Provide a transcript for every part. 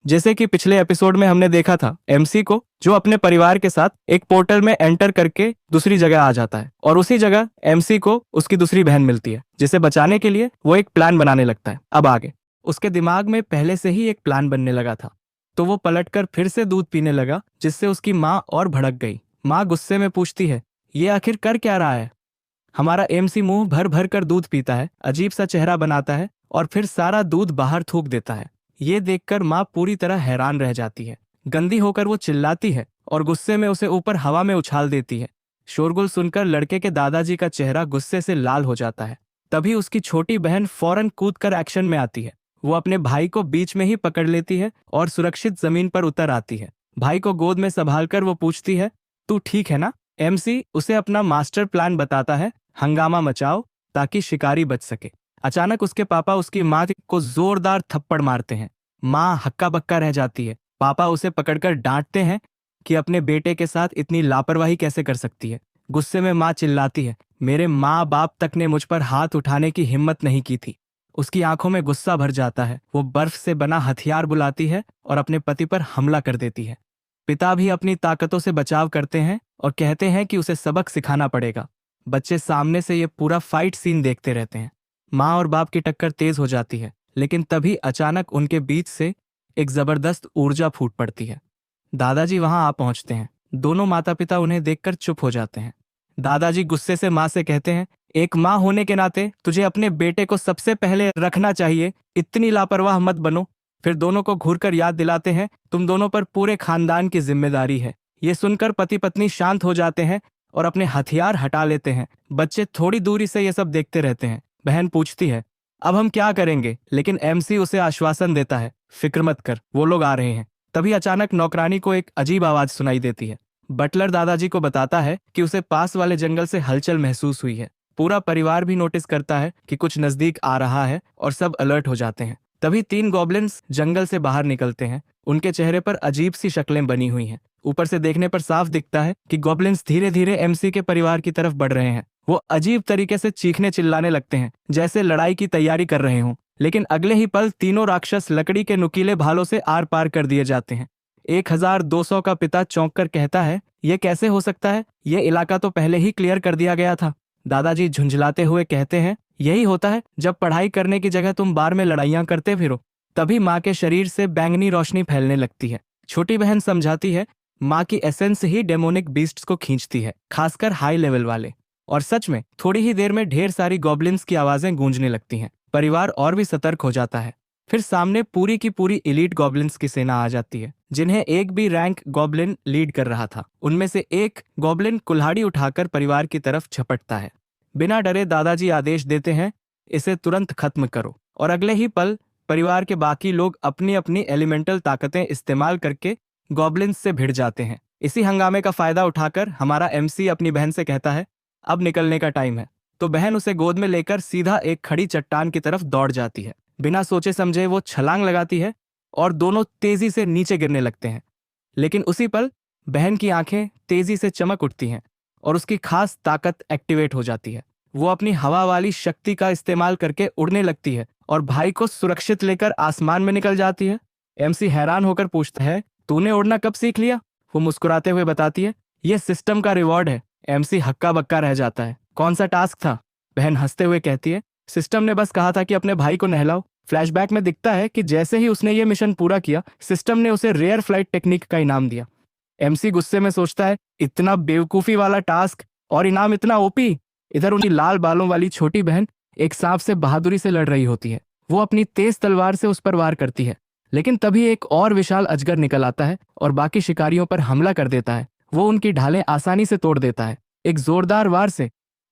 जैसे कि पिछले एपिसोड में हमने देखा था एमसी को, जो अपने परिवार के साथ एक पोर्टल में एंटर करके दूसरी जगह आ जाता है और उसी जगह एमसी को उसकी दूसरी बहन मिलती है, जिसे बचाने के लिए वो एक प्लान बनाने लगता है। अब आगे उसके दिमाग में पहले से ही एक प्लान बनने लगा था, तो वो पलटकर फिर से दूध पीने लगा, जिससे उसकी माँ और भड़क गई। माँ गुस्से में पूछती है, ये आखिर कर क्या रहा है? हमारा एमसी मुंह भर भर कर दूध पीता है, अजीब सा चेहरा बनाता है और फिर सारा दूध बाहर थूक देता है। ये देखकर माँ पूरी तरह हैरान रह जाती है। गंदी होकर वो चिल्लाती है और गुस्से में उसे ऊपर हवा में उछाल देती है। शोरगुल सुनकर लड़के के दादाजी का चेहरा गुस्से से लाल हो जाता है। तभी उसकी छोटी बहन फौरन कूदकर एक्शन में आती है। वो अपने भाई को बीच में ही पकड़ लेती है और सुरक्षित जमीन पर उतर आती है। भाई को गोद में संभालकर वो पूछती है, तू ठीक है ना? एमसी उसे अपना मास्टर प्लान बताता है, हंगामा मचाओ ताकि शिकारी बच सके। अचानक उसके पापा उसकी माँ को जोरदार थप्पड़ मारते हैं। माँ हक्का बक्का रह जाती है। पापा उसे पकड़कर डांटते हैं कि अपने बेटे के साथ इतनी लापरवाही कैसे कर सकती है। गुस्से में माँ चिल्लाती है, मेरे माँ बाप तक ने मुझ पर हाथ उठाने की हिम्मत नहीं की थी। उसकी आंखों में गुस्सा भर जाता है। वो बर्फ से बना हथियार बुलाती है और अपने पति पर हमला कर देती है। पिता भी अपनी ताकतों से बचाव करते हैं और कहते हैं कि उसे सबक सिखाना पड़ेगा। बच्चे सामने से ये पूरा फाइट सीन देखते रहते हैं। माँ और बाप की टक्कर तेज हो जाती है, लेकिन तभी अचानक उनके बीच से एक जबरदस्त ऊर्जा फूट पड़ती है। दादाजी वहां आ पहुंचते हैं। दोनों माता पिता उन्हें देखकर चुप हो जाते हैं। दादाजी गुस्से से माँ से कहते हैं, एक माँ होने के नाते तुझे अपने बेटे को सबसे पहले रखना चाहिए, इतनी लापरवाह मत बनो। फिर दोनों को घूरकर याद दिलाते हैं, तुम दोनों पर पूरे खानदान की जिम्मेदारी है। ये सुनकर पति पत्नी शांत हो जाते हैं और अपने हथियार हटा लेते हैं। बच्चे थोड़ी दूरी से ये सब देखते रहते हैं। बहन पूछती है, अब हम क्या करेंगे? लेकिन एमसी उसे आश्वासन देता है, फिक्र मत कर, वो लोग आ रहे हैं। तभी अचानक नौकरानी को एक अजीब आवाज सुनाई देती है। बटलर दादाजी को बताता है कि उसे पास वाले जंगल से हलचल महसूस हुई है। पूरा परिवार भी नोटिस करता है कि कुछ नजदीक आ रहा है और सब अलर्ट हो जाते हैं। तभी 3 गॉब्लिन्स जंगल से बाहर निकलते हैं। उनके चेहरे पर अजीब सी शक्लें बनी हुई हैं। ऊपर से देखने पर साफ दिखता है कि गॉब्लिन्स धीरे धीरे एमसी के परिवार की तरफ बढ़ रहे हैं। वो अजीब तरीके से चीखने चिल्लाने लगते हैं, जैसे लड़ाई की तैयारी कर रहे हों। लेकिन अगले ही पल तीनों राक्षस लकड़ी के नुकीले भालों से आर पार कर दिए जाते हैं। 1200 का पिता चौंक कर कहता है, यह कैसे हो सकता है? यह इलाका तो पहले ही क्लियर कर दिया गया था। दादाजी झुंझलाते हुए कहते हैं, यही होता है जब पढ़ाई करने की जगह तुम बार में लड़ाइयां करते फिरो। तभी माँ के शरीर से बैंगनी रोशनी फैलने लगती है। छोटी बहन समझाती है, माँ की एसेंस ही डेमोनिक बीस्ट्स को खींचती है, खासकर हाई लेवल वाले। और सच में थोड़ी ही देर में ढेर सारी गॉब्लिन्स की आवाजें गूंजने लगती हैं। परिवार और भी सतर्क हो जाता है। फिर सामने पूरी की पूरी एलीट गॉब्लिन्स की सेना आ जाती है, जिन्हें एक भी रैंक गॉब्लिन लीड कर रहा था। उनमें से एक गॉब्लिन कुल्हाड़ी उठाकर परिवार की तरफ झपटता है। बिना डरे दादाजी आदेश देते हैं, इसे तुरंत खत्म करो। और अगले ही पल परिवार के बाकी लोग अपनी अपनी एलिमेंटल ताकतें इस्तेमाल करके गॉब्लिन्स से भिड़ जाते हैं। इसी हंगामे का फायदा उठाकर हमारा एमसी अपनी बहन से कहता है, अब निकलने का टाइम है। तो बहन उसे गोद में लेकर सीधा एक खड़ी चट्टान की तरफ दौड़ जाती है। बिना सोचे समझे वो छलांग लगाती है और दोनों तेजी से नीचे गिरने लगते हैं। लेकिन उसी पल बहन की आंखें तेजी से चमक उठती हैं और उसकी खास ताकत एक्टिवेट हो जाती है। वो अपनी हवा वाली शक्ति का इस्तेमाल करके उड़ने लगती है और भाई को सुरक्षित लेकर आसमान में निकल जाती है। एमसी हैरान होकर पूछता है, तूने उड़ना कब सीख लिया? वो मुस्कुराते हुए बताती है, ये सिस्टम का रिवॉर्ड है। एमसी हक्का बक्का रह जाता है, कौन सा टास्क था? बहन हंसते हुए कहती है, सिस्टम ने बस कहा था कि अपने भाई को नहलाओ। फ्लैशबैक में दिखता है कि जैसे ही उसने ये मिशन पूरा किया, सिस्टम ने उसे रेयर फ्लाइट टेक्निक का इनाम दिया। एमसी गुस्से में सोचता है, इतना बेवकूफी वाला टास्क और इनाम इतना ओपी। इधर उनकी लाल बालों वाली छोटी बहन एक सांप से बहादुरी से लड़ रही होती है। वो अपनी तेज तलवार से उस पर वार करती है, लेकिन तभी एक और विशाल अजगर निकल आता है और बाकी शिकारियों पर हमला कर देता है। वो उनकी ढालें आसानी से तोड़ देता है। एक जोरदार वार से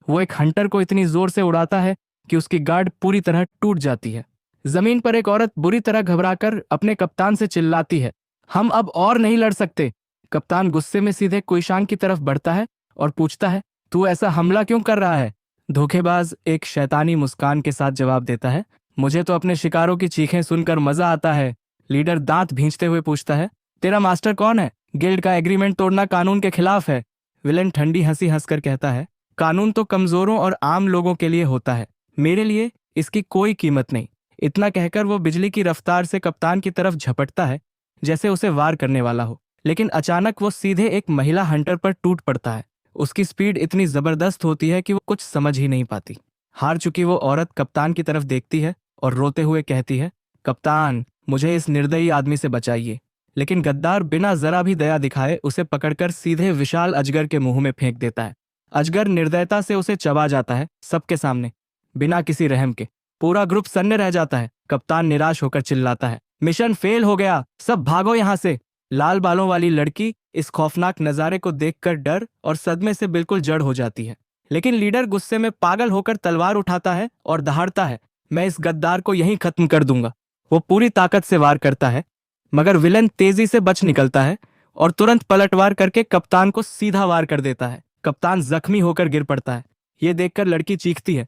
वो एक हंटर को इतनी जोर से उड़ाता है कि उसकी गार्ड पूरी तरह टूट जाती है। जमीन पर एक औरत बुरी तरह घबराकर अपने कप्तान से चिल्लाती है, हम अब और नहीं लड़ सकते। कप्तान गुस्से में सीधे कुईशांग की तरफ बढ़ता है और पूछता है, तू ऐसा हमला क्यों कर रहा है? धोखेबाज एक शैतानी मुस्कान के साथ जवाब देता है, मुझे तो अपने शिकारों की चीखें सुनकर मजा आता है। लीडर दांत भींचते हुए पूछता है, तेरा मास्टर कौन है? गिल्ड का एग्रीमेंट तोड़ना कानून के खिलाफ है। विलेन ठंडी हंसी हंसकर कहता है, कानून तो कमजोरों और आम लोगों के लिए होता है, मेरे लिए इसकी कोई कीमत नहीं। इतना कहकर वो बिजली की रफ्तार से कप्तान की तरफ झपटता है जैसे उसे वार करने वाला हो, लेकिन अचानक वो सीधे एक महिला हंटर पर टूट पड़ता है। उसकी स्पीड इतनी जबरदस्त होती है कि वो कुछ समझ ही नहीं पाती। हार चुकी वो औरत कप्तान की तरफ देखती है और रोते हुए कहती है, कप्तान, मुझे इस निर्दयी आदमी से बचाइए। लेकिन गद्दार बिना जरा भी दया दिखाए उसे पकड़कर सीधे विशाल अजगर के मुंह में फेंक देता है। अजगर निर्दयता से उसे चबा जाता है, सबके सामने, बिना किसी रहम के। पूरा ग्रुप सन्न रह जाता है। कप्तान निराश होकर चिल्लाता है, मिशन फेल हो गया, सब भागो यहां से। लाल बालों वाली लड़की इस खौफनाक नजारे को देखकर डर और सदमे से बिल्कुल जड़ हो जाती है। लेकिन लीडर गुस्से में पागल होकर तलवार उठाता है और दहाड़ता है, मैं इस गद्दार को यहीं खत्म कर दूंगा। वो पूरी ताकत से वार करता है, मगर विलन तेजी से बच निकलता है और तुरंत पलटवार करके कप्तान को सीधा वार कर देता है। कप्तान जख्मी होकर गिर पड़ता है। ये देखकर लड़की चीखती है,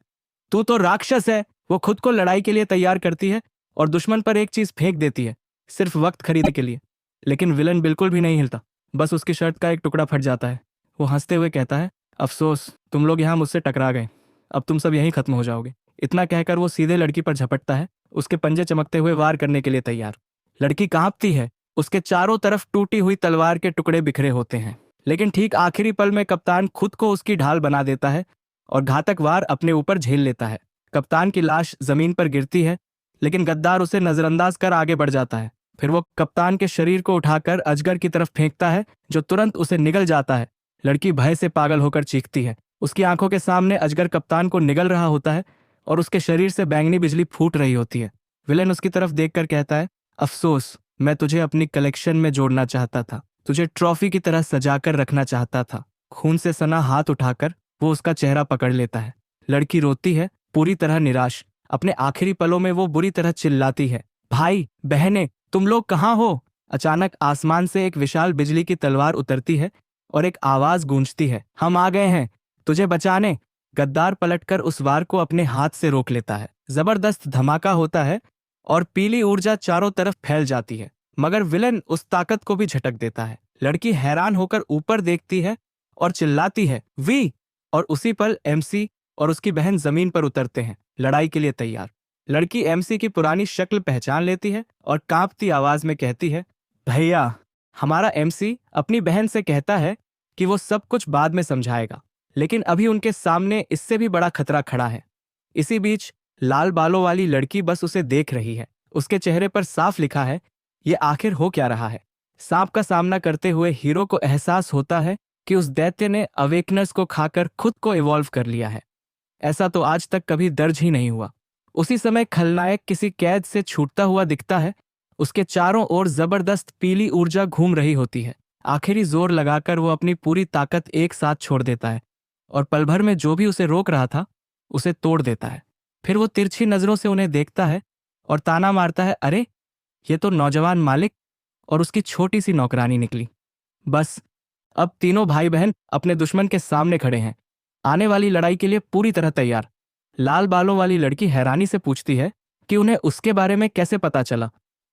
तू तो राक्षस है। वो खुद को लड़ाई के लिए तैयार करती है और दुश्मन पर एक चीज फेंक देती है, सिर्फ वक्त खरीदने के लिए। लेकिन विलन बिल्कुल भी नहीं हिलता, बस उसकी शर्ट का एक टुकड़ा फट जाता है। वो हंसते हुए कहता है, अफसोस, तुम लोग यहाँ मुझसे टकरा गए, अब तुम सब यहीं खत्म हो जाओगे। इतना कहकर वो सीधे लड़की पर झपटता है, उसके पंजे चमकते हुए वार करने के लिए तैयार। लड़की कांपती है, उसके चारों तरफ टूटी हुई तलवार के टुकड़े बिखरे होते हैं। लेकिन ठीक आखिरी पल में कप्तान खुद को उसकी ढाल बना देता है और घातक वार अपने ऊपर झेल लेता है। कप्तान की लाश जमीन पर गिरती है, लेकिन गद्दार उसे नजरअंदाज कर आगे बढ़ जाता है। फिर वो कप्तान के शरीर को उठाकर अजगर की तरफ फेंकता है, जो तुरंत उसे निगल जाता है। लड़की भय से पागल होकर चीखती है। उसकी आंखों के सामने अजगर कप्तान को निगल रहा होता है और उसके शरीर से बैंगनी बिजली फूट रही होती है। विलेन उसकी तरफ देखकर कहता है, अफसोस, मैं तुझे अपनी कलेक्शन में जोड़ना चाहता था, तुझे ट्रॉफी की तरह सजाकर रखना चाहता था। खून से सना हाथ उठाकर वो उसका चेहरा पकड़ लेता है। लड़की रोती है, पूरी तरह निराश। अपने आखिरी पलों में वो बुरी तरह चिल्लाती है, भाई बहने, तुम लोग कहाँ हो? अचानक आसमान से एक विशाल बिजली की तलवार उतरती है और एक आवाज गूंजती है, हम आ गए हैं तुझे बचाने। गद्दार पलटकर उस वार को अपने हाथ से रोक लेता है। जबरदस्त धमाका होता है और पीली ऊर्जा चारों तरफ फैल जाती है, मगर विलन उस ताकत को भी झटक देता है। लड़की हैरान होकर ऊपर देखती है और चिल्लाती है, वी! और उसी पल एमसी और उसकी बहन जमीन पर उतरते हैं, लड़ाई के लिए तैयार। लड़की एमसी की पुरानी शक्ल पहचान लेती है और कांपती आवाज में कहती है, भैया। हमारा एमसी अपनी बहन से कहता है कि वो सब कुछ बाद में समझाएगा, लेकिन अभी उनके सामने इससे भी बड़ा खतरा खड़ा है। इसी बीच लाल बालों वाली लड़की बस उसे देख रही है। उसके चेहरे पर साफ लिखा है, ये आखिर हो क्या रहा है। सांप का सामना करते हुए हीरो को एहसास होता है कि उस दैत्य ने अवेकनर्स को खाकर खुद को इवॉल्व कर लिया है। ऐसा तो आज तक कभी दर्ज ही नहीं हुआ। उसी समय खलनायक किसी कैद से छूटता हुआ दिखता है। उसके चारों ओर जबरदस्त पीली ऊर्जा घूम रही होती है। आखिरी जोर लगाकर वो अपनी पूरी ताकत एक साथ छोड़ देता है और पल भर में जो भी उसे रोक रहा था उसे तोड़ देता है। फिर वो तिरछी नजरों से उन्हें देखता है और ताना मारता है, अरे ये तो नौजवान मालिक और उसकी छोटी सी नौकरानी निकली। बस अब तीनों भाई बहन अपने दुश्मन के सामने खड़े हैं, आने वाली लड़ाई के लिए पूरी तरह तैयार। लाल बालों वाली लड़की हैरानी से पूछती है कि उन्हें उसके बारे में कैसे पता चला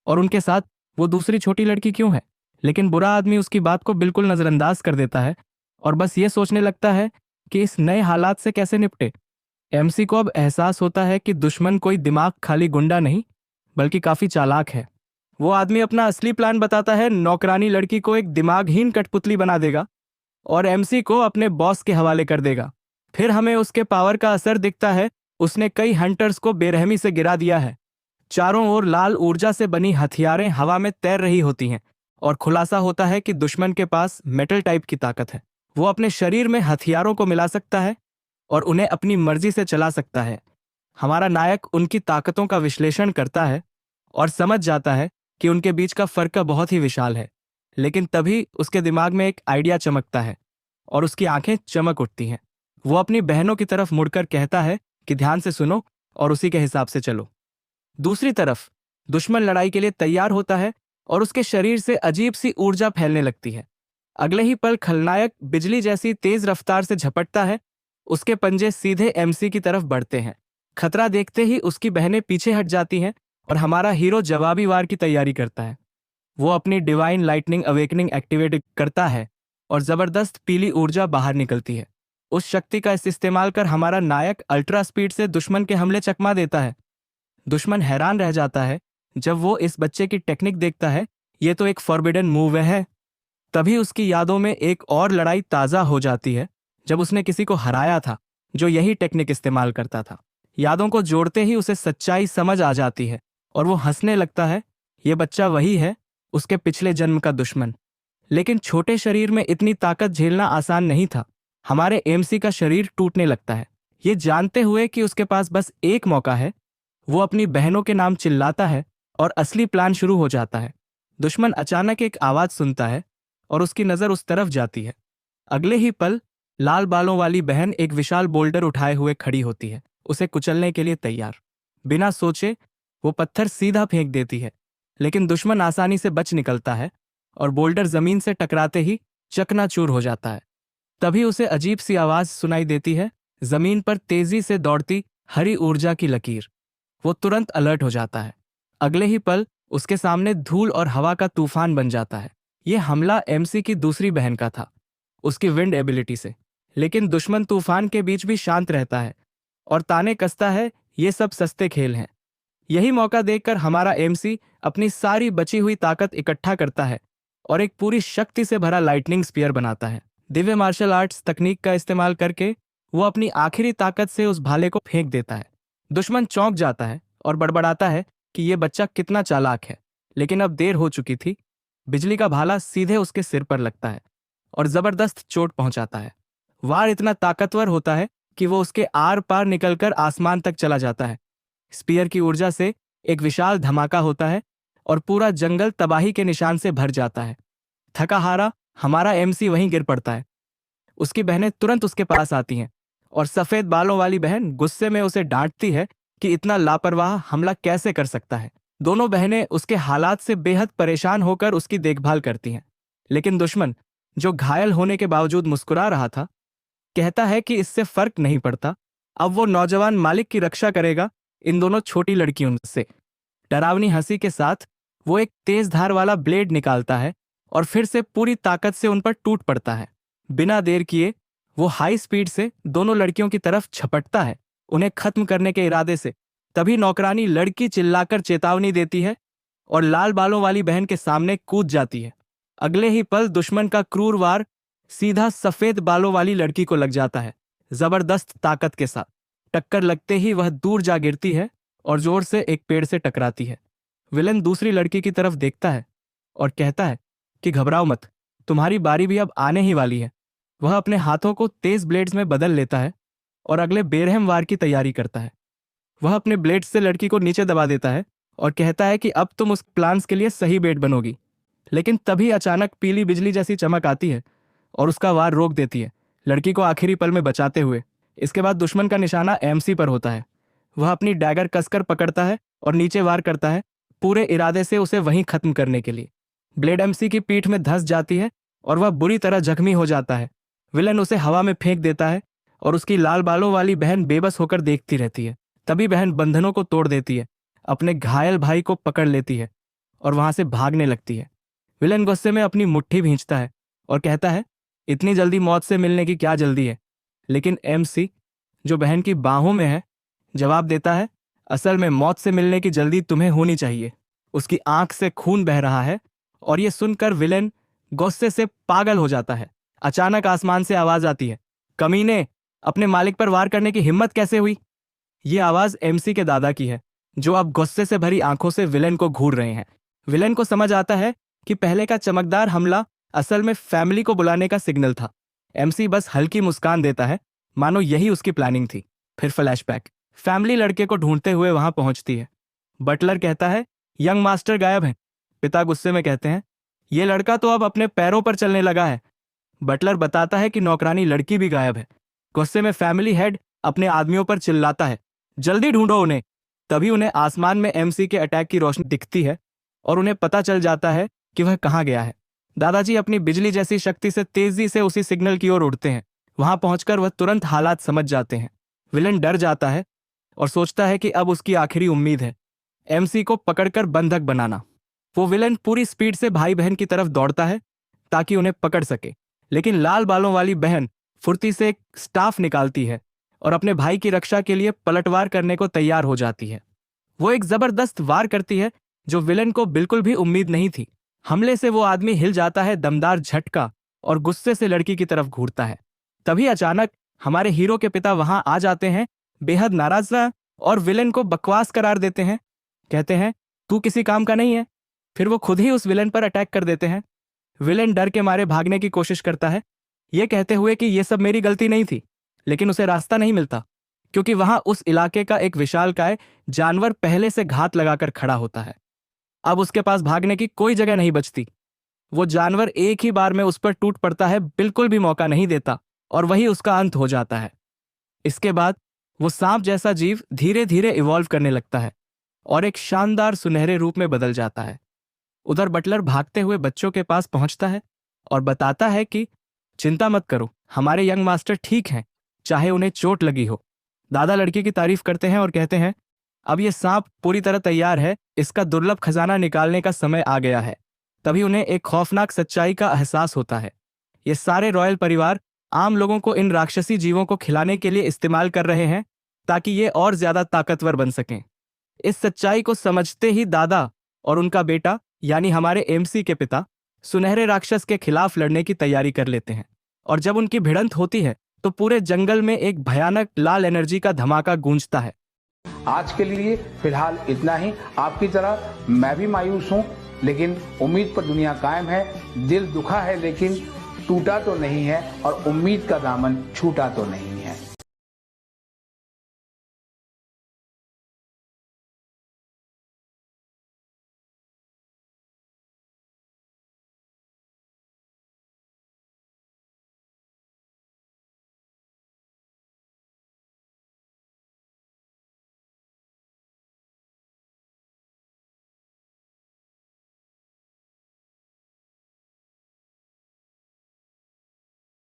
और उनके साथ वो दूसरी छोटी लड़की क्यों है। लेकिन बुरा आदमी उसकी बात को बिल्कुल नजरअंदाज कर देता है और बस ये सोचने लगता है कि इस नए हालात से कैसे निपटे। एमसी को अब एहसास होता है कि दुश्मन कोई दिमाग खाली गुंडा नहीं, बल्कि काफी चालाक है। वो आदमी अपना असली प्लान बताता है, नौकरानी लड़की को एक दिमागहीन कठपुतली बना देगा और एमसी को अपने बॉस के हवाले कर देगा। फिर हमें उसके पावर का असर दिखता है। उसने कई हंटर्स को बेरहमी से गिरा दिया है। चारों ओर लाल ऊर्जा से बनी हथियारें हवा में तैर रही होती हैं और खुलासा होता है कि दुश्मन के पास मेटल टाइप की ताकत है। वो अपने शरीर में हथियारों को मिला सकता है और उन्हें अपनी मर्जी से चला सकता है। हमारा नायक उनकी ताकतों का विश्लेषण करता है और समझ जाता है कि उनके बीच का फर्क बहुत ही विशाल है। लेकिन तभी उसके दिमाग में एक आइडिया चमकता है और उसकी आंखें चमक उठती हैं। वो अपनी बहनों की तरफ मुड़कर कहता है कि ध्यान से सुनो और उसी के हिसाब से चलो। दूसरी तरफ दुश्मन लड़ाई के लिए तैयार होता है और उसके शरीर से अजीब सी ऊर्जा फैलने लगती है। अगले ही पल खलनायक बिजली जैसी तेज रफ्तार से झपटता है। उसके पंजे सीधे एमसी की तरफ बढ़ते हैं। खतरा देखते ही उसकी बहनें पीछे हट जाती हैं और हमारा हीरो जवाबी वार की तैयारी करता है। वो अपनी डिवाइन लाइटनिंग अवेकनिंग एक्टिवेट करता है और जबरदस्त पीली ऊर्जा बाहर निकलती है। उस शक्ति का इस्तेमाल कर हमारा नायक अल्ट्रा स्पीड से दुश्मन के हमले चकमा देता है। दुश्मन हैरान रह जाता है जब वो इस बच्चे की टेक्निक देखता है ये तो एक फॉरबिडन मूव है। तभी उसकी यादों में एक और लड़ाई ताज़ा हो जाती है जब उसने किसी को हराया था जो यही टेक्निक इस्तेमाल करता था। यादों को जोड़ते ही उसे सच्चाई समझ आ जाती है और वो हंसने लगता है। ये बच्चा वही है, उसके पिछले जन्म का दुश्मन। लेकिन छोटे शरीर में इतनी ताकत झेलना आसान नहीं था। हमारे एमसी का शरीर टूटने लगता है। ये जानते हुए कि उसके पास बस एक मौका है, वो अपनी बहनों के नाम चिल्लाता है और असली प्लान शुरू हो जाता है। दुश्मन अचानक एक आवाज सुनता है और उसकी नजर उस तरफ जाती है। अगले ही पल लाल बालों वाली बहन एक विशाल बोल्डर उठाए हुए खड़ी होती है, उसे कुचलने के लिए तैयार। बिना सोचे वो पत्थर सीधा फेंक देती है, लेकिन दुश्मन आसानी से बच निकलता है और बोल्डर जमीन से टकराते ही चकनाचूर हो जाता है। तभी उसे अजीब सी आवाज सुनाई देती है, जमीन पर तेजी से दौड़ती हरी ऊर्जा की लकीर। वो तुरंत अलर्ट हो जाता है। अगले ही पल उसके सामने धूल और हवा का तूफान बन जाता है। यह हमला एमसी की दूसरी बहन का था, उसकी विंड एबिलिटी से। लेकिन दुश्मन तूफान के बीच भी शांत रहता है और ताने कसता है, ये सब सस्ते खेल हैं। यही मौका देखकर हमारा एमसी अपनी सारी बची हुई ताकत इकट्ठा करता है और एक पूरी शक्ति से भरा लाइटनिंग स्पीयर बनाता है। दिव्य मार्शल आर्ट्स तकनीक का इस्तेमाल करके वो अपनी आखिरी ताकत से उस भाले को फेंक देता है। दुश्मन चौंक जाता है और बड़बड़ाता है कि ये बच्चा कितना चालाक है। लेकिन अब देर हो चुकी थी। बिजली का भाला सीधे उसके सिर पर लगता है और जबरदस्त चोट पहुंचाता है। वार इतना ताकतवर होता है कि वो उसके आर पार निकलकर आसमान तक चला जाता है। स्पीयर की ऊर्जा से एक विशाल धमाका होता है और पूरा जंगल तबाही के निशान से भर जाता है। थका हारा हमारा एमसी वहीं गिर पड़ता है। उसकी बहनें तुरंत उसके पास आती हैं और सफेद बालों वाली बहन गुस्से में उसे डांटती है कि इतना लापरवाह हमला कैसे कर सकता है। दोनों बहनें उसके हालात से बेहद परेशान होकर उसकी देखभाल करती हैं। लेकिन दुश्मन, जो घायल होने के बावजूद मुस्कुरा रहा था, कहता है कि इससे फर्क नहीं पड़ता। अब वो नौजवान मालिक की रक्षा करेगा इन दोनों छोटी लड़कियों से। डरावनी हंसी के साथ वो एक तेज धार वाला ब्लेड निकालता है और फिर से पूरी ताकत से उन पर टूट पड़ता है। बिना देर किए वो हाई स्पीड से दोनों लड़कियों की तरफ झपटता है, उन्हें खत्म करने के इरादे से। तभी नौकरानी लड़की चिल्लाकर चेतावनी देती है और लाल बालों वाली बहन के सामने कूद जाती है। अगले ही पल दुश्मन का क्रूर वार सीधा सफेद बालों वाली लड़की को लग जाता है। जबरदस्त ताकत के साथ टक्कर लगते ही वह दूर जा गिरती है और जोर से एक पेड़ से टकराती है। विलन दूसरी लड़की की तरफ देखता है और कहता है कि घबराओ मत, तुम्हारी बारी भी अब आने ही वाली है। वह अपने हाथों को तेज ब्लेड्स में बदल लेता है और अगले बेरहम वार की तैयारी करता है। वह अपने ब्लेड्स से लड़की को नीचे दबा देता है और कहता है कि अब तुम उस प्लान्स के लिए सही बेट बनोगी। लेकिन तभी अचानक पीली बिजली जैसी चमक आती है और उसका वार रोक देती है, लड़की को आखिरी पल में बचाते हुए। इसके बाद दुश्मन का निशाना एमसी पर होता है। वह अपनी डैगर कसकर पकड़ता है और नीचे वार करता है, पूरे इरादे से उसे वहीं खत्म करने के लिए। ब्लेड एमसी की पीठ में धंस जाती है और वह बुरी तरह जख्मी हो जाता है। विलन उसे हवा में फेंक देता है और उसकी लाल बालों वाली बहन बेबस होकर देखती रहती है। तभी बहन बंधनों को तोड़ देती है, अपने घायल भाई को पकड़ लेती है और वहां से भागने लगती है। विलन गुस्से में अपनी मुट्ठी भींचता है और कहता है, इतनी जल्दी मौत से मिलने की क्या जल्दी है। लेकिन एमसी, जो बहन की बाहों में है, जवाब देता है, असल में मौत से मिलने की जल्दी तुम्हें होनी चाहिए। उसकी आंख से खून बह रहा है और यह सुनकर विलेन गुस्से से पागल हो जाता है। अचानक आसमान से आवाज आती है, कमीने, अपने मालिक पर वार करने की हिम्मत कैसे हुई। यह आवाज एमसी के दादा की है, जो अब गुस्से से भरी आंखों से विलेन को घूर रहे हैं। विलेन को समझ आता है कि पहले का चमकदार हमला असल में फैमिली को बुलाने का सिग्नल था। एमसी बस हल्की मुस्कान देता है, मानो यही उसकी प्लानिंग थी। फिर फ्लैशबैक, फैमिली लड़के को ढूंढते हुए वहां पहुंचती है। बटलर कहता है, यंग मास्टर गायब है। पिता गुस्से में कहते हैं, यह लड़का तो अब अपने पैरों पर चलने लगा है। बटलर बताता है कि नौकरानी लड़की भी गायब है। गुस्से में फैमिली हेड अपने आदमियों पर चिल्लाता है, जल्दी ढूंढो उन्हें। तभी उन्हें आसमान में एमसी के अटैक की रोशनी दिखती है और उन्हें पता चल जाता है कि वह कहाँ गया है। दादाजी अपनी बिजली जैसी शक्ति से तेजी से उसी सिग्नल की ओर उड़ते हैं। वहां पहुंचकर वह तुरंत हालात समझ जाते हैं। विलन डर जाता है और सोचता है कि अब उसकी आखिरी उम्मीद है एमसी को पकड़कर बंधक बनाना। वो विलन पूरी स्पीड से भाई बहन की तरफ दौड़ता है ताकि उन्हें पकड़ सके। लेकिन लाल बालों वाली बहन फुर्ती से एक स्टाफ निकालती है और अपने भाई की रक्षा के लिए पलटवार करने को तैयार हो जाती है। वो एक जबरदस्त वार करती है जो विलन को बिल्कुल भी उम्मीद नहीं थी। हमले से वो आदमी हिल जाता है, दमदार झटका, और गुस्से से लड़की की तरफ घूरता है। तभी अचानक हमारे हीरो के पिता वहां आ जाते हैं, बेहद नाराज और विलेन को बकवास करार देते हैं। कहते हैं तू किसी काम का नहीं है। फिर वो खुद ही उस विलेन पर अटैक कर देते हैं। विलेन डर के मारे भागने की कोशिश करता है, ये कहते हुए कि ये सब मेरी गलती नहीं थी, लेकिन उसे रास्ता नहीं मिलता क्योंकि वहां उस इलाके का एक विशालकाय जानवर पहले से घात लगाकर खड़ा होता है। अब उसके पास भागने की कोई जगह नहीं बचती। वो जानवर एक ही बार में उस पर टूट पड़ता है, बिल्कुल भी मौका नहीं देता, और वही उसका अंत हो जाता है। इसके बाद वो सांप जैसा जीव धीरे धीरे इवॉल्व करने लगता है और एक शानदार सुनहरे रूप में बदल जाता है। उधर बटलर भागते हुए बच्चों के पास पहुंचता है और बताता है कि चिंता मत करो, हमारे यंग मास्टर ठीक हैं, चाहे उन्हें चोट लगी हो। दादा लड़की की तारीफ करते हैं और कहते हैं अब ये सांप पूरी तरह तैयार है, इसका दुर्लभ खजाना निकालने का समय आ गया है। तभी उन्हें एक खौफनाक सच्चाई का एहसास होता है। ये सारे रॉयल परिवार आम लोगों को इन राक्षसी जीवों को खिलाने के लिए इस्तेमाल कर रहे हैं ताकि ये और ज्यादा ताकतवर बन सकें। इस सच्चाई को समझते ही दादा और उनका बेटा यानी हमारे एमसी के पिता सुनहरे राक्षस के खिलाफ लड़ने की तैयारी कर लेते हैं, और जब उनकी भिड़ंत होती है तो पूरे जंगल में एक भयानक लाल एनर्जी का धमाका गूंजता है। आज के लिए फिलहाल इतना ही। आपकी तरह मैं भी मायूस हूँ, लेकिन उम्मीद पर दुनिया कायम है। दिल दुखा है लेकिन टूटा तो नहीं है, और उम्मीद का दामन छूटा तो नहीं।